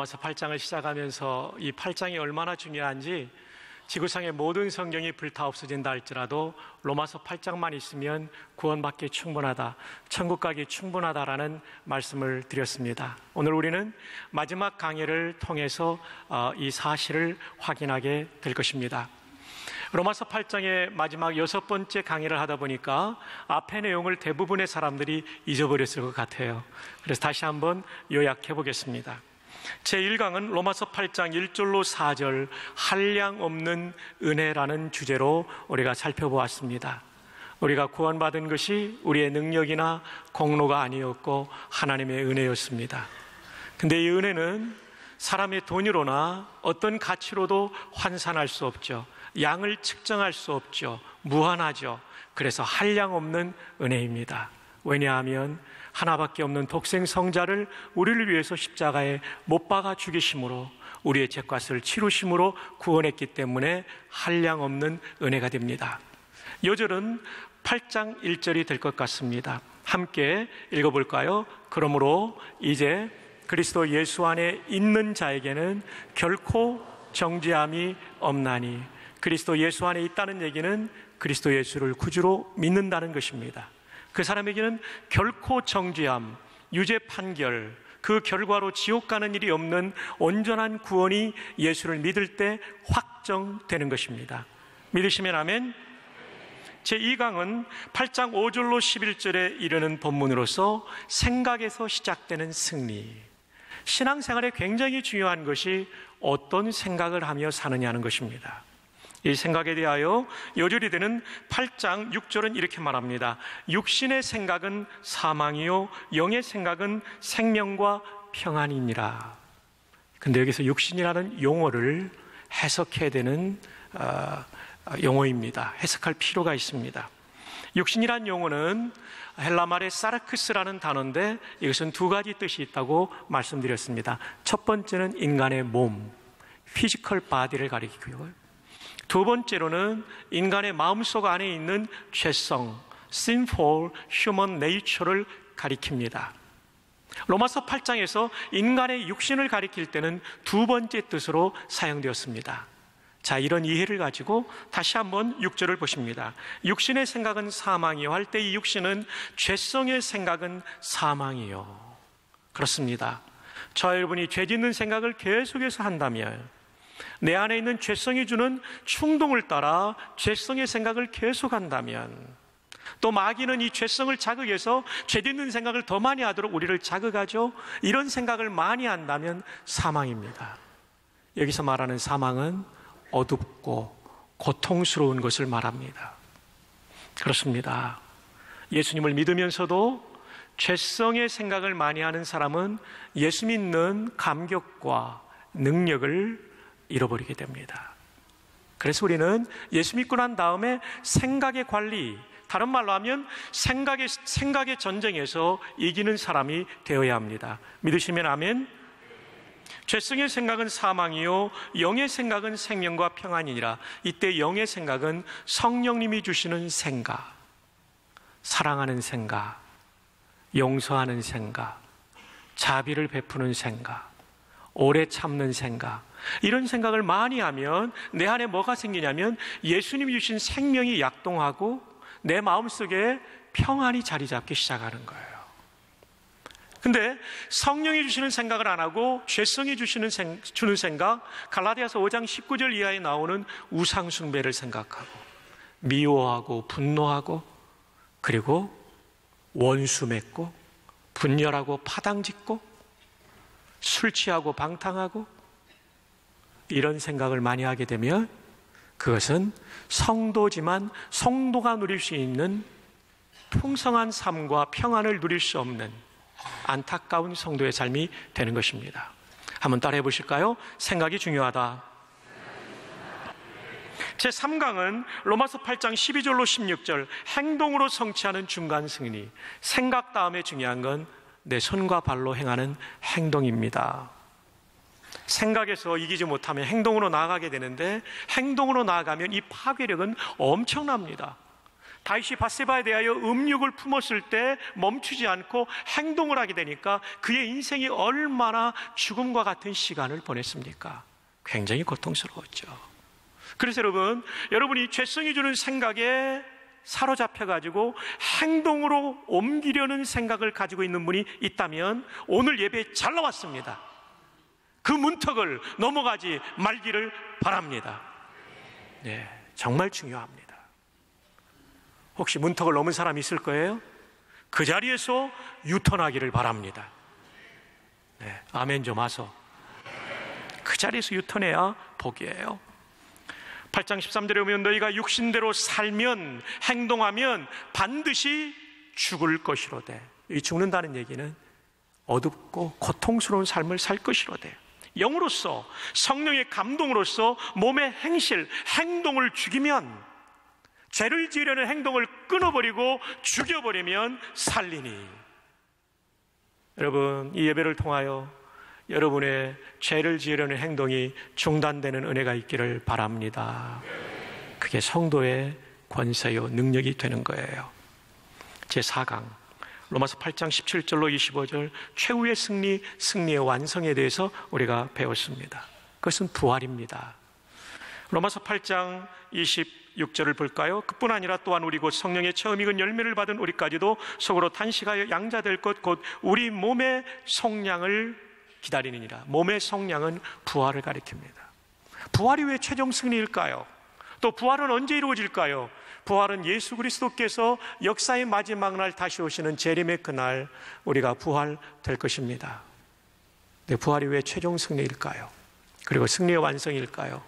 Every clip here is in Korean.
로마서 8장을 시작하면서 이 8장이 얼마나 중요한지, 지구상의 모든 성경이 불타 없어진다 할지라도 로마서 8장만 있으면 구원받기 충분하다, 천국 가기 충분하다라는 말씀을 드렸습니다. 오늘 우리는 마지막 강의를 통해서 이 사실을 확인하게 될 것입니다. 로마서 8장의 마지막 6번째 강의를 하다 보니까 앞의 내용을 대부분의 사람들이 잊어버렸을 것 같아요. 그래서 다시 한번 요약해 보겠습니다. 제1강은 로마서 8장 1절로 4절 한량 없는 은혜라는 주제로 우리가 살펴보았습니다. 우리가 구원받은 것이 우리의 능력이나 공로가 아니었고 하나님의 은혜였습니다. 근데 이 은혜는 사람의 돈으로나 어떤 가치로도 환산할 수 없죠. 양을 측정할 수 없죠. 무한하죠. 그래서 한량 없는 은혜입니다. 왜냐하면 하나밖에 없는 독생 성자를 우리를 위해서 십자가에 못 박아 죽이심으로, 우리의 죄값을 치루심으로 구원했기 때문에 한량 없는 은혜가 됩니다. 요절은 8장 1절이 될 것 같습니다. 함께 읽어볼까요? 그러므로 이제 그리스도 예수 안에 있는 자에게는 결코 정죄함이 없나니. 그리스도 예수 안에 있다는 얘기는 그리스도 예수를 구주로 믿는다는 것입니다. 그 사람에게는 결코 정죄함, 유죄 판결, 그 결과로 지옥 가는 일이 없는 온전한 구원이 예수를 믿을 때 확정되는 것입니다. 믿으시면 아멘. 제2강은 8장 5절로 11절에 이르는 본문으로서 생각에서 시작되는 승리. 신앙생활에 굉장히 중요한 것이 어떤 생각을 하며 사느냐는 것입니다. 이 생각에 대하여 요절이 되는 8장 6절은 이렇게 말합니다. 육신의 생각은 사망이요 영의 생각은 생명과 평안이니라. 근데 여기서 육신이라는 용어를 해석해야 되는 용어입니다. 해석할 필요가 있습니다. 육신이란 용어는 헬라말의 사르크스라는 단어인데 이것은 두 가지 뜻이 있다고 말씀드렸습니다. 첫 번째는 인간의 몸, 피지컬 바디를 가리키고요. 두 번째로는 인간의 마음속 안에 있는 죄성, sinful human nature를 가리킵니다. 로마서 8장에서 인간의 육신을 가리킬 때는 두 번째 뜻으로 사용되었습니다. 자, 이런 이해를 가지고 다시 한번 6절을 보십니다. 육신의 생각은 사망이요 할 때 이 육신은 죄성의 생각은 사망이요. 그렇습니다. 저 여러분이 죄 짓는 생각을 계속해서 한다면, 내 안에 있는 죄성이 주는 충동을 따라 죄성의 생각을 계속한다면, 또 마귀는 이 죄성을 자극해서 죄 짓는 생각을 더 많이 하도록 우리를 자극하죠. 이런 생각을 많이 한다면 사망입니다. 여기서 말하는 사망은 어둡고 고통스러운 것을 말합니다. 그렇습니다. 예수님을 믿으면서도 죄성의 생각을 많이 하는 사람은 예수 믿는 감격과 능력을 잃어버리게 됩니다. 그래서 우리는 예수 믿고 난 다음에 생각의 관리, 다른 말로 하면 생각의 전쟁에서 이기는 사람이 되어야 합니다. 믿으시면 아멘. 죄성의 생각은 사망이요 영의 생각은 생명과 평안이니라. 이때 영의 생각은 성령님이 주시는 생각, 사랑하는 생각, 용서하는 생각, 자비를 베푸는 생각, 오래 참는 생각, 이런 생각을 많이 하면 내 안에 뭐가 생기냐면 예수님이 주신 생명이 약동하고 내 마음속에 평안이 자리 잡기 시작하는 거예요. 근데 성령이 주시는 생각을 안 하고 죄성이 주는 생각, 갈라디아서 5장 19절 이하에 나오는 우상숭배를 생각하고 미워하고 분노하고 그리고 원수 맺고 분열하고 파당짓고 술 취하고 방탕하고 이런 생각을 많이 하게 되면 그것은 성도지만 성도가 누릴 수 있는 풍성한 삶과 평안을 누릴 수 없는 안타까운 성도의 삶이 되는 것입니다. 한번 따라해 보실까요? 생각이 중요하다. 제3강은 로마서 8장 12절로 16절 행동으로 성취하는 중간 승리. 생각 다음에 중요한 건 내 손과 발로 행하는 행동입니다. 생각에서 이기지 못하면 행동으로 나아가게 되는데 행동으로 나아가면 이 파괴력은 엄청납니다. 다윗이 밧세바에 대하여 음욕을 품었을 때 멈추지 않고 행동을 하게 되니까 그의 인생이 얼마나 죽음과 같은 시간을 보냈습니까? 굉장히 고통스러웠죠. 그래서 여러분이 죄성이 주는 생각에 사로잡혀가지고 행동으로 옮기려는 생각을 가지고 있는 분이 있다면 오늘 예배에 잘 나왔습니다. 그 문턱을 넘어가지 말기를 바랍니다. 네, 정말 중요합니다. 혹시 문턱을 넘은 사람이 있을 거예요? 그 자리에서 유턴하기를 바랍니다. 네, 아멘 좀 하소. 그 자리에서 유턴해야 복이에요. 8장 13절에 보면 너희가 육신대로 살면 행동하면 반드시 죽을 것이로되. 이 죽는다는 얘기는 어둡고 고통스러운 삶을 살 것이로되 영으로서 성령의 감동으로서 몸의 행실, 행동을 죽이면 죄를 지으려는 행동을 끊어버리고 죽여버리면 살리니. 여러분, 이 예배를 통하여 여러분의 죄를 지으려는 행동이 중단되는 은혜가 있기를 바랍니다. 그게 성도의 권세요 능력이 되는 거예요. 제4강 로마서 8장 17절로 25절 최후의 승리, 승리의 완성에 대해서 우리가 배웠습니다. 그것은 부활입니다. 로마서 8장 26절을 볼까요? 그뿐 아니라 또한 우리 곧 성령의 처음 익은 열매를 받은 우리까지도 속으로 탄식하여 양자될 것 곧 우리 몸의 속량을 기다리느니라. 몸의 속량은 부활을 가리킵니다. 부활이 왜 최종 승리일까요? 또 부활은 언제 이루어질까요? 부활은 예수 그리스도께서 역사의 마지막 날 다시 오시는 재림의 그날 우리가 부활될 것입니다. 네, 부활이 왜 최종 승리일까요? 그리고 승리의 완성일까요?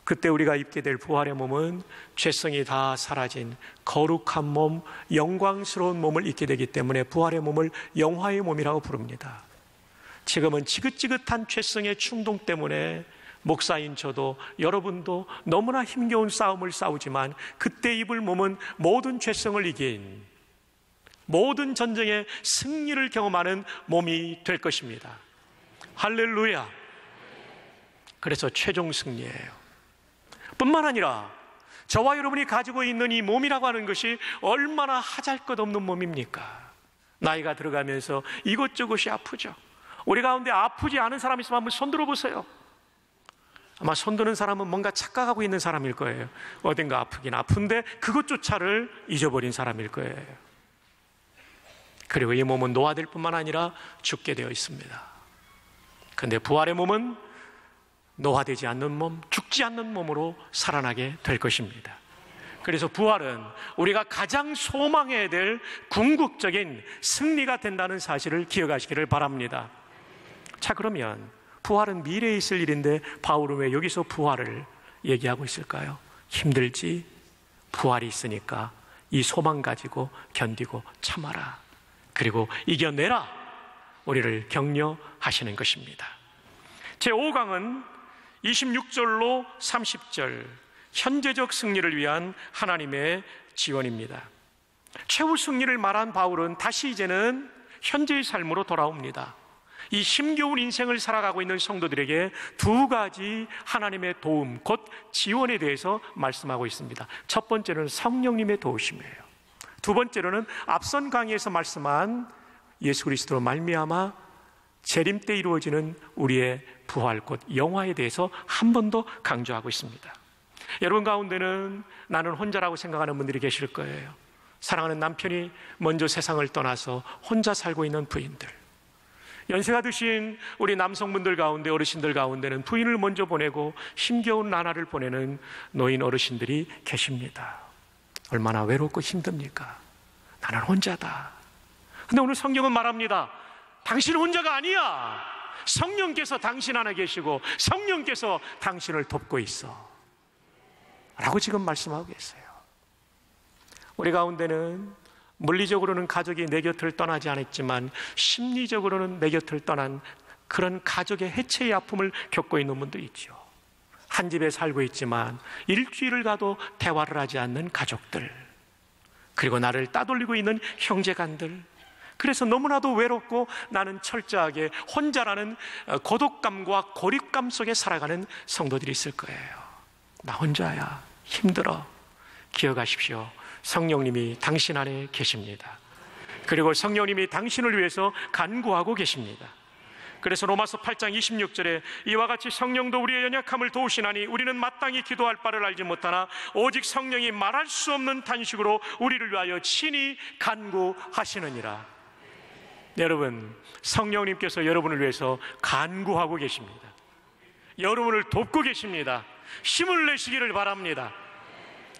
그때 우리가 입게 될 부활의 몸은 죄성이 다 사라진 거룩한 몸, 영광스러운 몸을 입게 되기 때문에 부활의 몸을 영화의 몸이라고 부릅니다. 지금은 지긋지긋한 죄성의 충동 때문에 목사인 저도 여러분도 너무나 힘겨운 싸움을 싸우지만 그때 입을 몸은 모든 죄성을 이긴 모든 전쟁의 승리를 경험하는 몸이 될 것입니다. 할렐루야. 그래서 최종 승리예요. 뿐만 아니라 저와 여러분이 가지고 있는 이 몸이라고 하는 것이 얼마나 하잘것없는 몸입니까? 나이가 들어가면서 이것저것이 아프죠. 우리 가운데 아프지 않은 사람 있으면 한번 손 들어보세요. 아마 손 드는 사람은 뭔가 착각하고 있는 사람일 거예요. 어딘가 아프긴 아픈데 그것조차를 잊어버린 사람일 거예요. 그리고 이 몸은 노화될 뿐만 아니라 죽게 되어 있습니다. 그런데 부활의 몸은 노화되지 않는 몸, 죽지 않는 몸으로 살아나게 될 것입니다. 그래서 부활은 우리가 가장 소망해야 될 궁극적인 승리가 된다는 사실을 기억하시기를 바랍니다. 자, 그러면 부활은 미래에 있을 일인데 바울은 왜 여기서 부활을 얘기하고 있을까요? 힘들지? 부활이 있으니까 이 소망 가지고 견디고 참아라. 그리고 이겨내라. 우리를 격려하시는 것입니다. 제5강은 26절로 30절 현재적 승리를 위한 하나님의 지원입니다. 최후 승리를 말한 바울은 다시 이제는 현재의 삶으로 돌아옵니다. 이 힘겨운 인생을 살아가고 있는 성도들에게 두 가지 하나님의 도움, 곧 지원에 대해서 말씀하고 있습니다. 첫 번째는 성령님의 도우심이에요. 두 번째로는 앞선 강의에서 말씀한 예수 그리스도로 말미암아 재림 때 이루어지는 우리의 부활, 곧 영화에 대해서 한 번 더 강조하고 있습니다. 여러분 가운데는 나는 혼자라고 생각하는 분들이 계실 거예요. 사랑하는 남편이 먼저 세상을 떠나서 혼자 살고 있는 부인들, 연세가 드신 우리 남성분들 가운데, 어르신들 가운데는 부인을 먼저 보내고 힘겨운 나날을 보내는 노인 어르신들이 계십니다. 얼마나 외롭고 힘듭니까? 나는 혼자다. 근데 오늘 성경은 말합니다. 당신은 혼자가 아니야. 성령께서 당신 안에 계시고 성령께서 당신을 돕고 있어 라고 지금 말씀하고 계세요. 우리 가운데는 물리적으로는 가족이 내 곁을 떠나지 않았지만 심리적으로는 내 곁을 떠난 그런 가족의 해체의 아픔을 겪고 있는 분들이 있죠. 한 집에 살고 있지만 일주일을 가도 대화를 하지 않는 가족들, 그리고 나를 따돌리고 있는 형제간들, 그래서 너무나도 외롭고 나는 철저하게 혼자라는 고독감과 고립감 속에 살아가는 성도들이 있을 거예요. 나 혼자야, 힘들어. 기억하십시오. 성령님이 당신 안에 계십니다. 그리고 성령님이 당신을 위해서 간구하고 계십니다. 그래서 로마서 8장 26절에 이와 같이 성령도 우리의 연약함을 도우시나니 우리는 마땅히 기도할 바를 알지 못하나 오직 성령이 말할 수 없는 탄식으로 우리를 위하여 친히 간구하시느니라. 여러분, 성령님께서 여러분을 위해서 간구하고 계십니다. 여러분을 돕고 계십니다. 힘을 내시기를 바랍니다.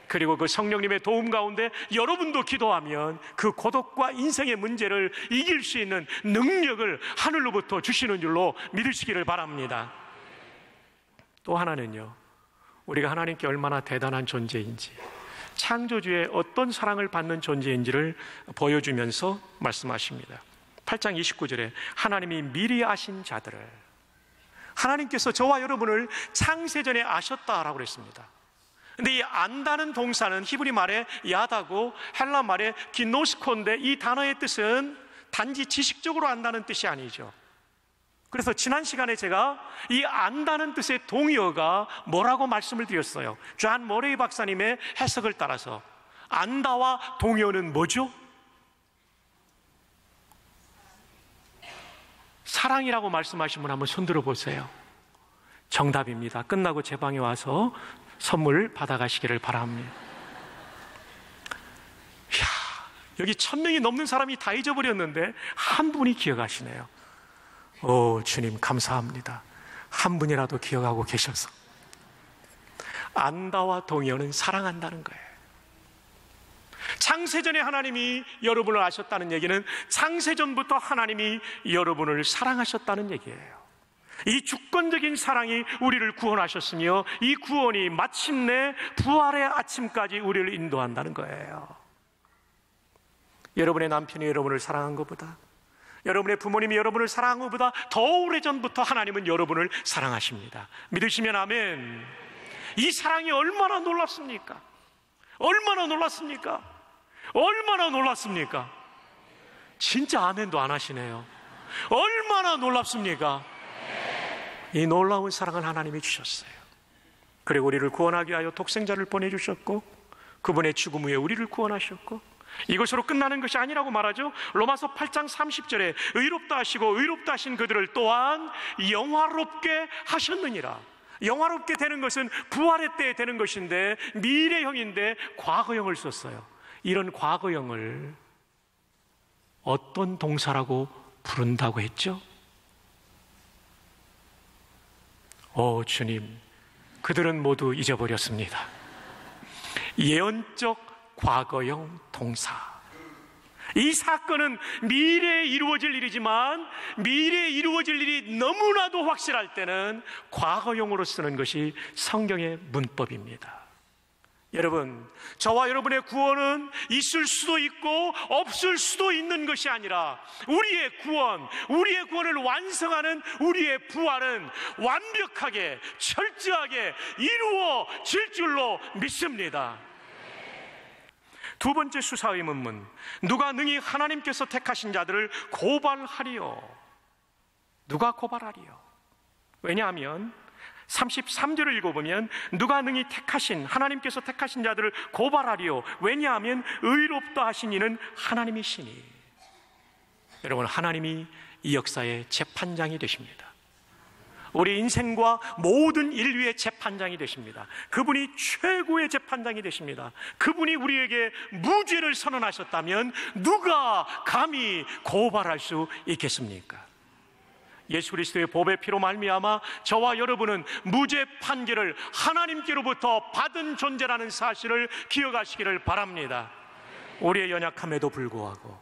그리고 그 성령님의 도움 가운데 여러분도 기도하면 그 고독과 인생의 문제를 이길 수 있는 능력을 하늘로부터 주시는 줄로 믿으시기를 바랍니다. 또 하나는요, 우리가 하나님께 얼마나 대단한 존재인지, 창조주의 어떤 사랑을 받는 존재인지를 보여주면서 말씀하십니다. 8장 29절에 하나님이 미리 아신 자들을, 하나님께서 저와 여러분을 창세전에 아셨다라고 그랬습니다. 근데 이 안다는 동사는 히브리 말에 야다고 헬라 말에 기노스코인데 이 단어의 뜻은 단지 지식적으로 안다는 뜻이 아니죠. 그래서 지난 시간에 제가 이 안다는 뜻의 동의어가 뭐라고 말씀을 드렸어요. 존 머레이 박사님의 해석을 따라서 안다와 동의어는 뭐죠? 사랑이라고 말씀하신 분 한번 손들어 보세요. 정답입니다. 끝나고 제 방에 와서 선물 받아가시기를 바랍니다. 이야, 여기 1000명이 넘는 사람이 다 잊어버렸는데 한 분이 기억하시네요. 오, 주님 감사합니다. 한 분이라도 기억하고 계셔서. 안다와 동의어는 사랑한다는 거예요. 창세전에 하나님이 여러분을 아셨다는 얘기는 창세전부터 하나님이 여러분을 사랑하셨다는 얘기예요. 이 주권적인 사랑이 우리를 구원하셨으며 이 구원이 마침내 부활의 아침까지 우리를 인도한다는 거예요. 여러분의 남편이 여러분을 사랑한 것보다, 여러분의 부모님이 여러분을 사랑한 것보다 더 오래전부터 하나님은 여러분을 사랑하십니다. 믿으시면 아멘. 이 사랑이 얼마나 놀랍습니까? 얼마나 놀랐습니까? 얼마나 놀랐습니까? 진짜 아멘도 안 하시네요. 얼마나 놀랍습니까? 이 놀라운 사랑을 하나님이 주셨어요. 그리고 우리를 구원하기 위하여 독생자를 보내주셨고 그분의 죽음 후에 우리를 구원하셨고, 이것으로 끝나는 것이 아니라고 말하죠. 로마서 8장 30절에 의롭다 하시고 의롭다 하신 그들을 또한 영화롭게 하셨느니라. 영화롭게 되는 것은 부활의 때에 되는 것인데 미래형인데 과거형을 썼어요. 이런 과거형을 어떤 동사라고 부른다고 했죠? 오 주님, 그들은 모두 잊어버렸습니다. 예언적 과거형 동사. 이 사건은 미래에 이루어질 일이지만 미래에 이루어질 일이 너무나도 확실할 때는 과거형으로 쓰는 것이 성경의 문법입니다. 여러분, 저와 여러분의 구원은 있을 수도 있고 없을 수도 있는 것이 아니라 우리의 구원을 완성하는 우리의 부활은 완벽하게 철저하게 이루어질 줄로 믿습니다. 두 번째 수사 의문문, 누가 능히 하나님께서 택하신 자들을 고발하리요? 누가 고발하리요? 왜냐하면 33절을 읽어보면 누가 능히 하나님께서 택하신 자들을 고발하리요? 왜냐하면 의롭다 하신 이는 하나님이시니. 여러분, 하나님이 이 역사의 재판장이 되십니다. 우리 인생과 모든 인류의 재판장이 되십니다. 그분이 최고의 재판장이 되십니다. 그분이 우리에게 무죄를 선언하셨다면 누가 감히 고발할 수 있겠습니까? 예수 그리스도의 보배 피로 말미암아 저와 여러분은 무죄 판결을 하나님께로부터 받은 존재라는 사실을 기억하시기를 바랍니다. 우리의 연약함에도 불구하고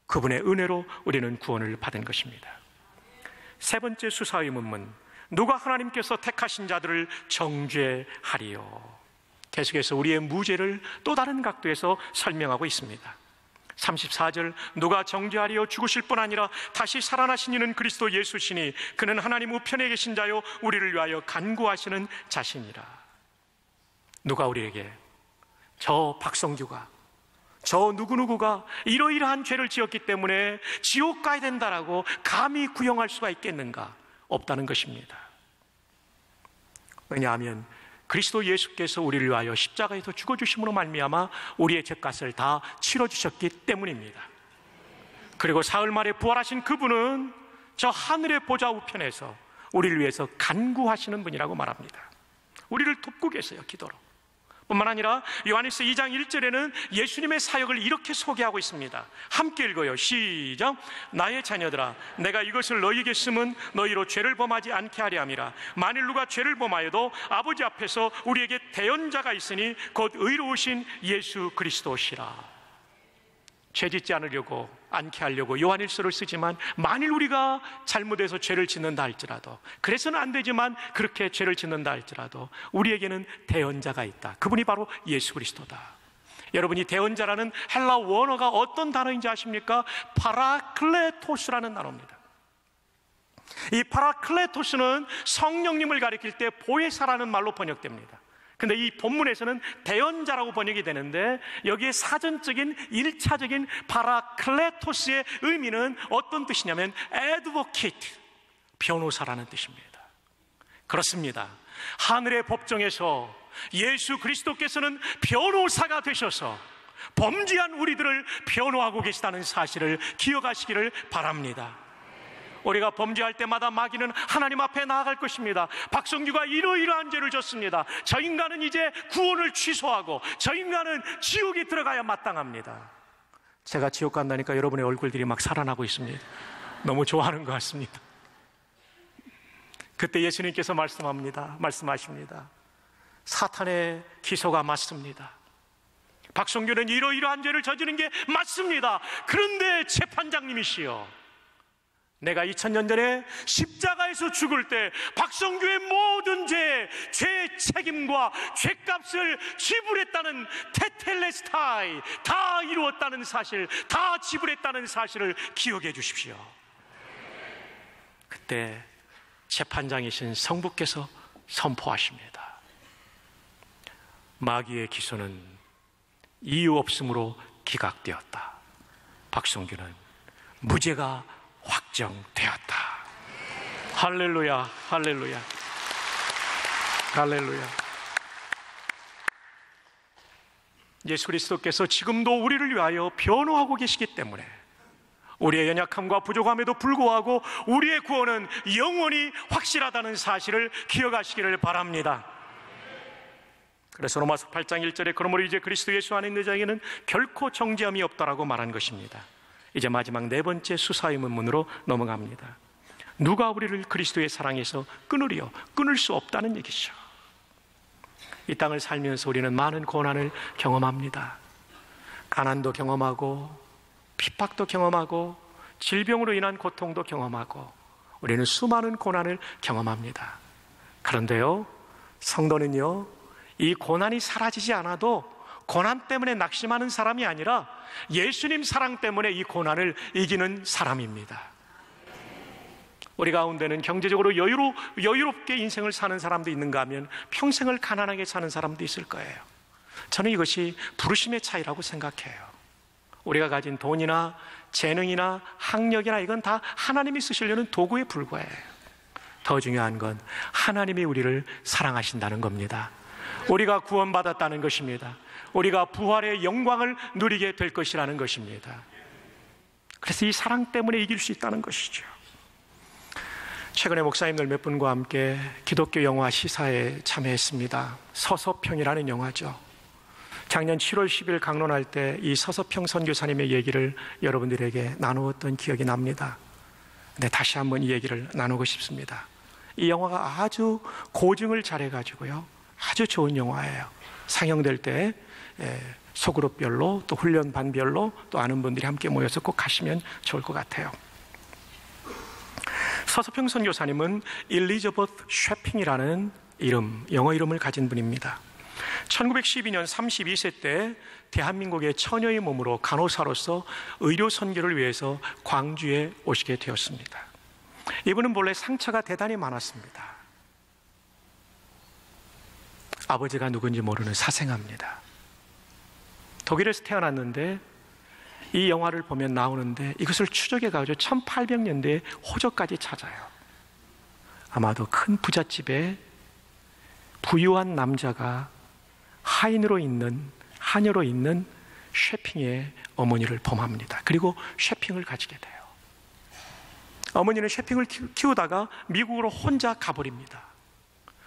그분의 은혜로 우리는 구원을 받은 것입니다. 세 번째 수사 의문문, 누가 하나님께서 택하신 자들을 정죄하리요? 계속해서 우리의 무죄를 또 다른 각도에서 설명하고 있습니다. 34절, 누가 정죄하리요? 죽으실 뿐 아니라 다시 살아나신 이는 그리스도 예수시니 그는 하나님 우편에 계신 자요 우리를 위하여 간구하시는 자신이라. 누가 우리에게 저 박성규가, 저 누구누구가 이러이러한 죄를 지었기 때문에 지옥 가야 된다라고 감히 구형할 수가 있겠는가? 없다는 것입니다. 왜냐하면 그리스도 예수께서 우리를 위하여 십자가에서 죽어주심으로 말미암아 우리의 죄값을 다 치러주셨기 때문입니다. 그리고 사흘 만에 부활하신 그분은 저 하늘의 보좌 우편에서 우리를 위해서 간구하시는 분이라고 말합니다. 우리를 돕고 계세요, 기도로. 뿐만 아니라 요한일서 2장 1절에는 예수님의 사역을 이렇게 소개하고 있습니다. 함께 읽어요. 시작. 나의 자녀들아, 내가 이것을 너희에게 쓰면 너희로 죄를 범하지 않게 하려 함이라. 만일 누가 죄를 범하여도 아버지 앞에서 우리에게 대언자가 있으니 곧 의로우신 예수 그리스도시라. 죄짓지 않게 하려고 요한일서를 쓰지만 만일 우리가 잘못해서 죄를 짓는다 할지라도, 그래서는 안 되지만 그렇게 죄를 짓는다 할지라도 우리에게는 대언자가 있다. 그분이 바로 예수 그리스도다. 여러분이 대언자라는 헬라 원어가 어떤 단어인지 아십니까? 파라클레토스라는 단어입니다. 이 파라클레토스는 성령님을 가리킬 때 보혜사라는 말로 번역됩니다. 근데 이 본문에서는 대언자라고 번역이 되는데, 여기에 사전적인 1차적인 파라클레토스의 의미는 어떤 뜻이냐면 advocate, 변호사라는 뜻입니다. 그렇습니다. 하늘의 법정에서 예수 그리스도께서는 변호사가 되셔서 범죄한 우리들을 변호하고 계시다는 사실을 기억하시기를 바랍니다. 우리가 범죄할 때마다 마귀는 하나님 앞에 나아갈 것입니다. 박성규가 이러이러한 죄를 졌습니다. 저 인간은 이제 구원을 취소하고 저 인간은 지옥에 들어가야 마땅합니다. 제가 지옥 간다니까 여러분의 얼굴들이 막 살아나고 있습니다. 너무 좋아하는 것 같습니다. 그때 예수님께서 말씀하십니다. 사탄의 기소가 맞습니다. 박성규는 이러이러한 죄를 저지른 게 맞습니다. 그런데 재판장님이시여, 내가 2000년 전에 십자가에서 죽을 때 박성규의 모든 죄 책임과 죄값을 지불했다는 테텔레스타이, 다 이루었다는 사실, 다 지불했다는 사실을 기억해 주십시오. 그때 재판장이신 성부께서 선포하십니다. 마귀의 기소는 이유 없음으로 기각되었다. 박성규는 무죄가 확정되었다. 할렐루야, 할렐루야, 할렐루야. 예수 그리스도께서 지금도 우리를 위하여 변호하고 계시기 때문에 우리의 연약함과 부족함에도 불구하고 우리의 구원은 영원히 확실하다는 사실을 기억하시기를 바랍니다. 그래서 로마서 8장 1절에 그러므로 이제 그리스도 예수 안에 있는 자에게는 결코 정죄함이 없다라고 말한 것입니다. 이제 마지막 네 번째 수사 의문문으로 넘어갑니다. 누가 우리를 그리스도의 사랑에서 끊으리요? 끊을 수 없다는 얘기죠. 이 땅을 살면서 우리는 많은 고난을 경험합니다. 가난도 경험하고 핍박도 경험하고 질병으로 인한 고통도 경험하고 우리는 수많은 고난을 경험합니다. 그런데요, 성도는요, 이 고난이 사라지지 않아도 고난 때문에 낙심하는 사람이 아니라 예수님 사랑 때문에 이 고난을 이기는 사람입니다. 우리 가운데는 경제적으로 여유롭게 인생을 사는 사람도 있는가 하면 평생을 가난하게 사는 사람도 있을 거예요. 저는 이것이 부르심의 차이라고 생각해요. 우리가 가진 돈이나 재능이나 학력이나 이건 다 하나님이 쓰시려는 도구에 불과해요. 더 중요한 건 하나님이 우리를 사랑하신다는 겁니다. 우리가 구원받았다는 것입니다. 우리가 부활의 영광을 누리게 될 것이라는 것입니다. 그래서 이 사랑 때문에 이길 수 있다는 것이죠. 최근에 목사님들 몇 분과 함께 기독교 영화 시사에 참여했습니다. 서서평이라는 영화죠. 작년 7월 10일 강론할 때 이 서서평 선교사님의 얘기를 여러분들에게 나누었던 기억이 납니다. 근데 다시 한번 이 얘기를 나누고 싶습니다. 이 영화가 아주 고증을 잘해가지고요, 아주 좋은 영화예요. 상영될 때 소그룹별로 또 훈련반별로 또 아는 분들이 함께 모여서 꼭 가시면 좋을 것 같아요. 서서평 선교사님은 일리저버트 쉐핑이라는 영어 이름을 가진 분입니다. 1912년 32세 때 대한민국의 처녀의 몸으로 간호사로서 의료 선교를 위해서 광주에 오시게 되었습니다. 이분은 본래 상처가 대단히 많았습니다. 아버지가 누군지 모르는 사생아입니다. 독일에서 태어났는데 이 영화를 보면 나오는데 이것을 추적해가지고 1800년대에 호적까지 찾아요. 아마도 큰 부잣집에 부유한 남자가 하녀로 있는 셰핑의 어머니를 범합니다. 그리고 셰핑을 가지게 돼요. 어머니는 셰핑을 키우다가 미국으로 혼자 가버립니다.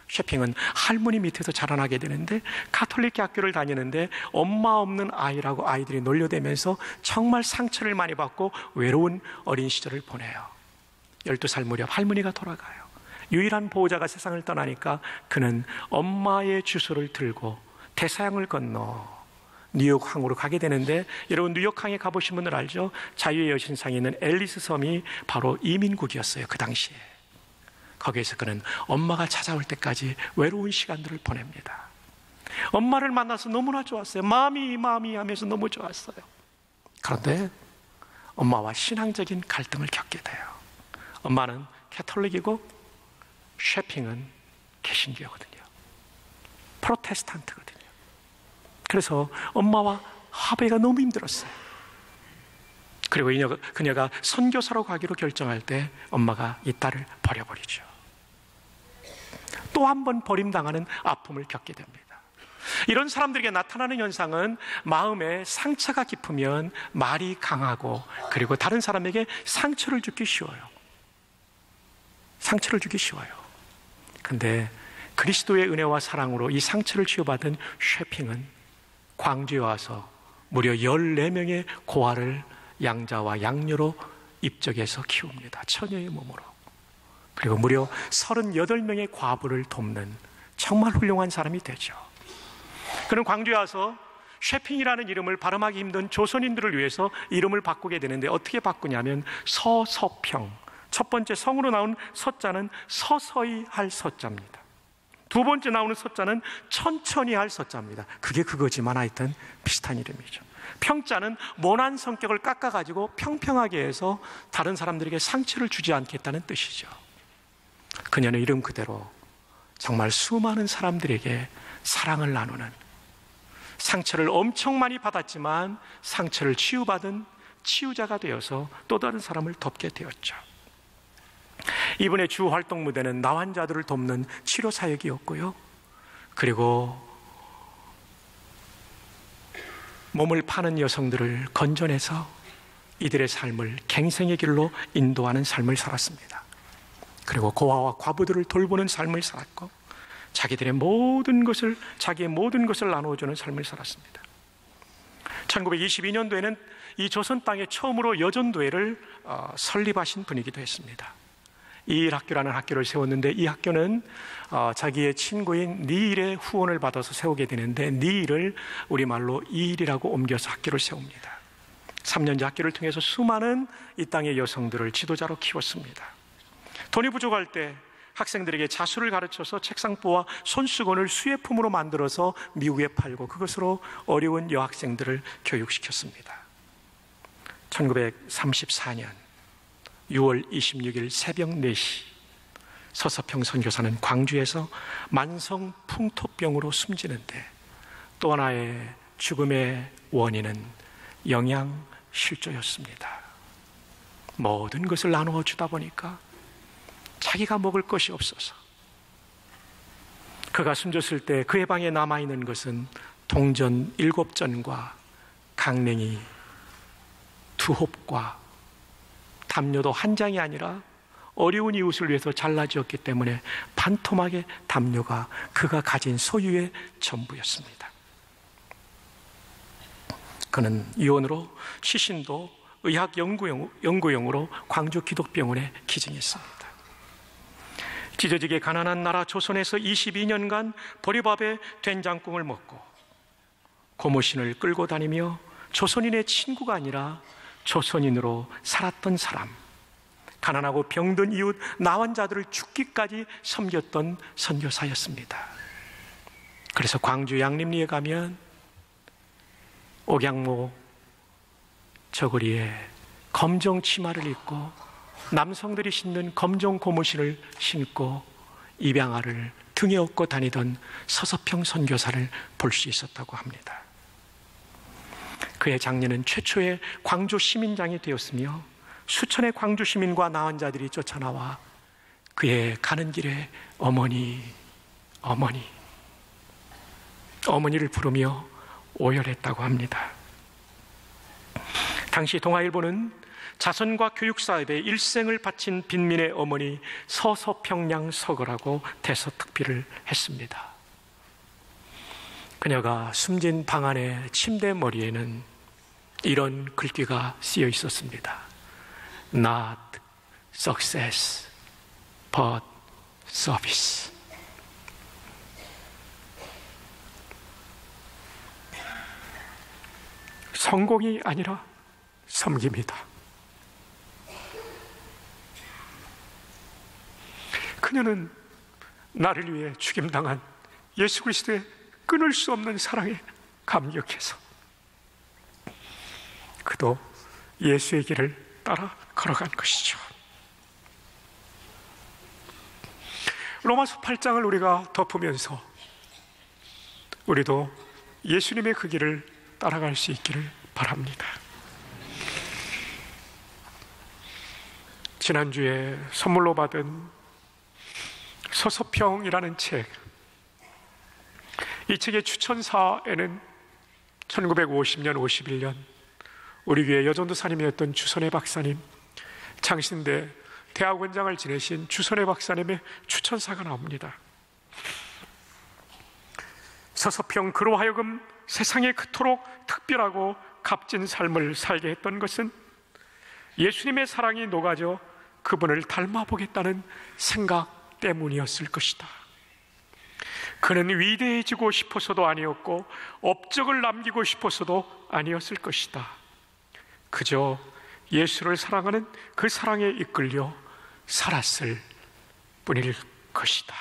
셰핑은 할머니 밑에서 자라나게 되는데 가톨릭 학교를 다니는데 엄마 없는 아이라고 아이들이 놀려대면서 정말 상처를 많이 받고 외로운 어린 시절을 보내요. 12살 무렵 할머니가 돌아가요. 유일한 보호자가 세상을 떠나니까 그는 엄마의 주소를 들고 대서양을 건너 뉴욕항으로 가게 되는데, 여러분 뉴욕항에 가보신 분들 알죠? 자유의 여신상에 있는 앨리스 섬이 바로 이민국이었어요. 그 당시에. 거기에서 그는 엄마가 찾아올 때까지 외로운 시간들을 보냅니다. 엄마를 만나서 너무나 좋았어요. 마미 하면서 너무 좋았어요. 그런데 엄마와 신앙적인 갈등을 겪게 돼요. 엄마는 캐톨릭이고 셰핑은 개신교거든요. 프로테스탄트거든요. 그래서 엄마와 합의가 너무 힘들었어요. 그리고 그녀가 선교사로 가기로 결정할 때 엄마가 이 딸을 버려버리죠. 또 한 번 버림당하는 아픔을 겪게 됩니다. 이런 사람들에게 나타나는 현상은 마음에 상처가 깊으면 말이 강하고, 그리고 다른 사람에게 상처를 주기 쉬워요. 근데 그리스도의 은혜와 사랑으로 이 상처를 치유받은 셰핑은 광주에 와서 무려 14명의 고아를 양자와 양녀로 입적해서 키웁니다. 처녀의 몸으로. 그리고 무려 38명의 과부를 돕는 정말 훌륭한 사람이 되죠. 그는 광주에 와서 셰핑이라는 이름을 발음하기 힘든 조선인들을 위해서 이름을 바꾸게 되는데, 어떻게 바꾸냐면 서서평, 첫 번째 성으로 나온 서자는 서서히 할 서자입니다. 두 번째 나오는 서자는 천천히 할 서자입니다. 그게 그거지만 하여튼 비슷한 이름이죠. 평자는 모난 성격을 깎아가지고 평평하게 해서 다른 사람들에게 상처를 주지 않겠다는 뜻이죠. 그녀는 이름 그대로 정말 수많은 사람들에게 사랑을 나누는, 상처를 엄청 많이 받았지만 상처를 치유받은 치유자가 되어서 또 다른 사람을 돕게 되었죠. 이분의 주 활동 무대는 나환자들을 돕는 치료 사역이었고요. 그리고 몸을 파는 여성들을 건져내서 이들의 삶을 갱생의 길로 인도하는 삶을 살았습니다. 그리고 고아와 과부들을 돌보는 삶을 살았고, 자기의 모든 것을 나누어주는 삶을 살았습니다. 1922년도에는 이 조선 땅에 처음으로 여전도회를 설립하신 분이기도 했습니다. 이일학교라는 학교를 세웠는데, 이 학교는 자기의 친구인 니일의 후원을 받아서 세우게 되는데, 니일을 우리말로 이일이라고 옮겨서 학교를 세웁니다. 3년제 학교를 통해서 수많은 이 땅의 여성들을 지도자로 키웠습니다. 돈이 부족할 때 학생들에게 자수를 가르쳐서 책상보와 손수건을 수혜품으로 만들어서 미국에 팔고, 그것으로 어려운 여학생들을 교육시켰습니다. 1934년 6월 26일 새벽 4시 서서평 선교사는 광주에서 만성 풍토병으로 숨지는데, 또 하나의 죽음의 원인은 영양실조였습니다. 모든 것을 나누어 주다 보니까 자기가 먹을 것이 없어서, 그가 숨졌을 때 그의 방에 남아있는 것은 동전 7전과 강냉이 2홉과 담요도 한 장이 아니라 어려운 이웃을 위해서 잘라주었기 때문에 반토막의 담요가 그가 가진 소유의 전부였습니다. 그는 이혼으로 시신도 의학 연구용으로 광주 기독병원에 기증했습니다. 찢어지게 가난한 나라 조선에서 22년간 보리밥에 된장국을 먹고 고모신을 끌고 다니며 조선인의 친구가 아니라 조선인으로 살았던 사람, 가난하고 병든 이웃 나환자들을 죽기까지 섬겼던 선교사였습니다. 그래서 광주 양림리에 가면 옥양모 저고리에 검정 치마를 입고 남성들이 신는 검정 고무신을 신고 입양아를 등에 업고 다니던 서서평 선교사를 볼 수 있었다고 합니다. 그의 장례는 최초의 광주 시민장이 되었으며, 수천의 광주 시민과 나환자들이 쫓아나와 그의 가는 길에 어머니 어머니를 부르며 오열했다고 합니다. 당시 동아일보는 자선과 교육사업에 일생을 바친 빈민의 어머니 서서평양 서거라고 대서특필을 했습니다. 그녀가 숨진 방 안의 침대 머리에는 이런 글귀가 쓰여 있었습니다. Not success, but service. 성공이 아니라 섬김이다. 그녀는 나를 위해 죽임당한 예수 그리스도의 끊을 수 없는 사랑에 감격해서 그도 예수의 길을 따라 걸어간 것이죠. 로마서 8장을 우리가 덮으면서 우리도 예수님의 그 길을 따라갈 수 있기를 바랍니다. 지난주에 선물로 받은 서서평이라는 책, 이 책의 추천사에는 1950년, 51년 우리 교회 여전도사님이었던 주선혜 박사님, 장신대 대학원장을 지내신 주선혜 박사님의 추천사가 나옵니다. 서서평, 그로 하여금 세상에 그토록 특별하고 값진 삶을 살게 했던 것은 예수님의 사랑이 녹아져 그분을 닮아보겠다는 생각 때문이었을 것이다. 그는 위대해지고 싶어서도 아니었고 업적을 남기고 싶어서도 아니었을 것이다. 그저 예수를 사랑하는 그 사랑에 이끌려 살았을 뿐일 것이다.